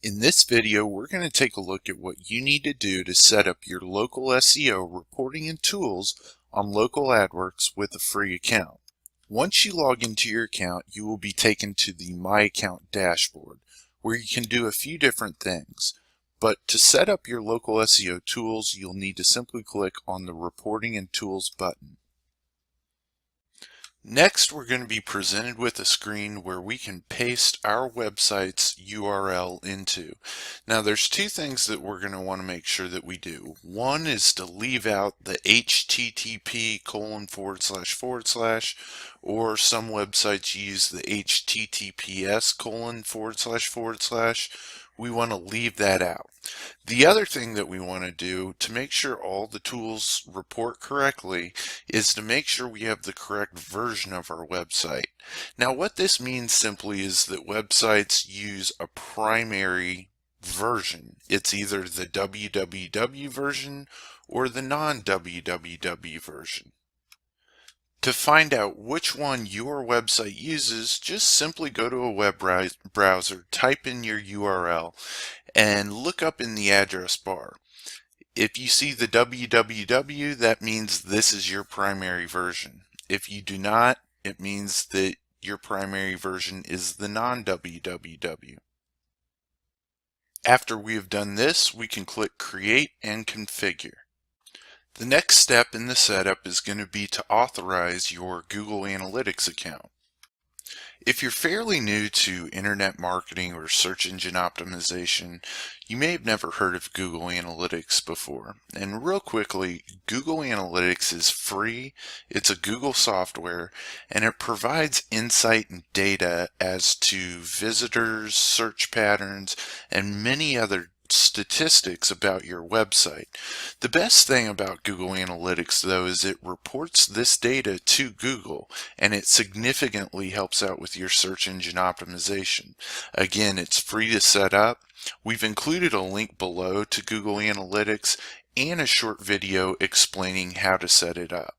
In this video, we're going to take a look at what you need to do to set up your local SEO reporting and tools on local Adworks with a free account. Once you log into your account, you will be taken to the My Account dashboard, where you can do a few different things. But to set up your local SEO tools, you'll need to simply click on the Reporting and Tools button. Next, we're going to be presented with a screen where we can paste our website's URL into. Now, there's two things that we're going to want to make sure that we do. One is to leave out the http:// or some websites use the https://. We want to leave that out. The other thing that we want to do to make sure all the tools report correctly is to make sure we have the correct version of our website. Now, what this means simply is that websites use a primary version. It's either the www version or the non-www version. To find out which one your website uses, just simply go to a web browser, type in your URL, and look up in the address bar. If you see the www, that means this is your primary version. If you do not, it means that your primary version is the non-www. After we have done this, we can click Create and Configure. The next step in the setup is going to be to authorize your Google Analytics account. If you're fairly new to internet marketing or search engine optimization, you may have never heard of Google Analytics before. And real quickly, Google Analytics is free, it's a Google software, and it provides insight and data as to visitors, search patterns, and many other statistics about your website. The best thing about Google Analytics, though, is it reports this data to Google, and it significantly helps out with your search engine optimization. Again, it's free to set up. We've included a link below to Google Analytics and a short video explaining how to set it up.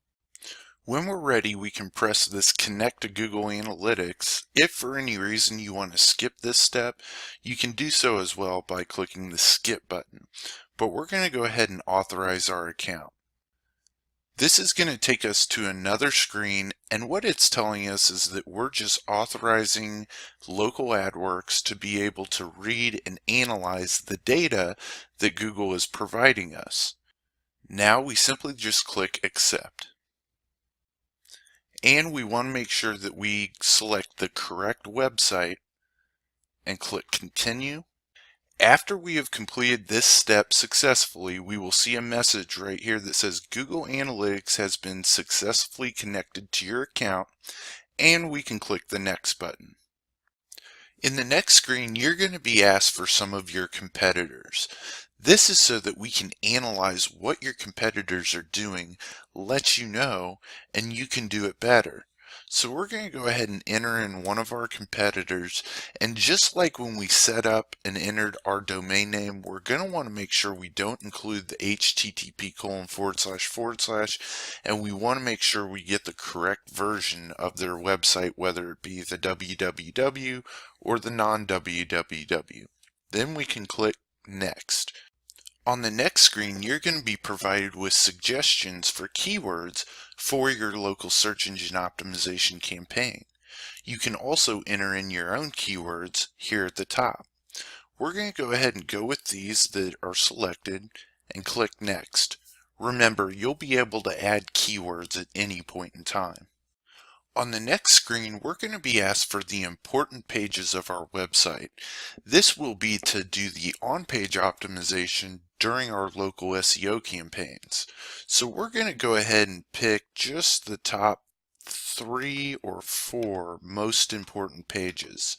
When we're ready, we can press this Connect to Google Analytics. If for any reason you want to skip this step, you can do so as well by clicking the Skip button. But we're going to go ahead and authorize our account. This is going to take us to another screen, and what it's telling us is that we're just authorizing local Adworks to be able to read and analyze the data that Google is providing us. Now we simply just click Accept. And we want to make sure that we select the correct website and click Continue. After we have completed this step successfully, we will see a message right here that says Google Analytics has been successfully connected to your account, and we can click the Next button. In the next screen, you're going to be asked for some of your competitors. This is so that we can analyze what your competitors are doing, let you know, and you can do it better. So we're going to go ahead and enter in one of our competitors, and just like when we set up and entered our domain name, we're going to want to make sure we don't include the http://, and we want to make sure we get the correct version of their website, whether it be the www or the non-www. Then we can click Next. On the next screen, you're going to be provided with suggestions for keywords for your local search engine optimization campaign. You can also enter in your own keywords here at the top. We're going to go ahead and go with these that are selected and click Next. Remember, you'll be able to add keywords at any point in time. On the next screen, we're going to be asked for the important pages of our website. This will be to do the on-page optimization during our local SEO campaigns. So we're going to go ahead and pick just the top 3 or 4 most important pages.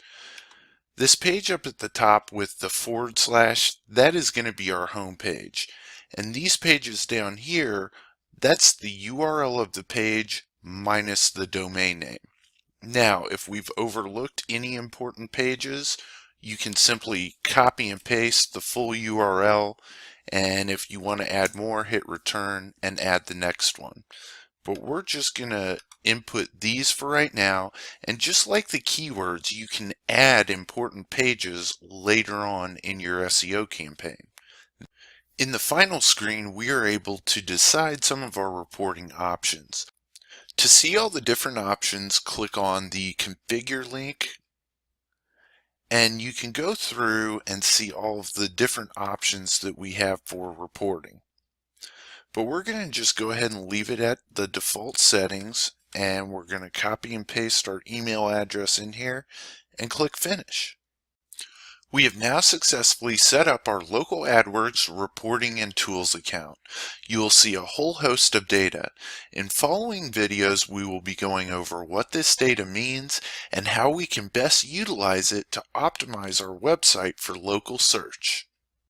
This page up at the top with the /, that is going to be our home page. And these pages down here, that's the URL of the page minus the domain name. Now, if we've overlooked any important pages, you can simply copy and paste the full URL, and if you want to add more, hit return and add the next one. But we're just going to input these for right now, and just like the keywords, you can add important pages later on in your SEO campaign. In the final screen, we are able to decide some of our reporting options. To see all the different options, click on the Configure link, and you can go through and see all of the different options that we have for reporting. But we're going to just go ahead and leave it at the default settings, and we're going to copy and paste our email address in here and click Finish. We have now successfully set up our local Adworks reporting and tools account. You will see a whole host of data. In following videos, we will be going over what this data means and how we can best utilize it to optimize our website for local search.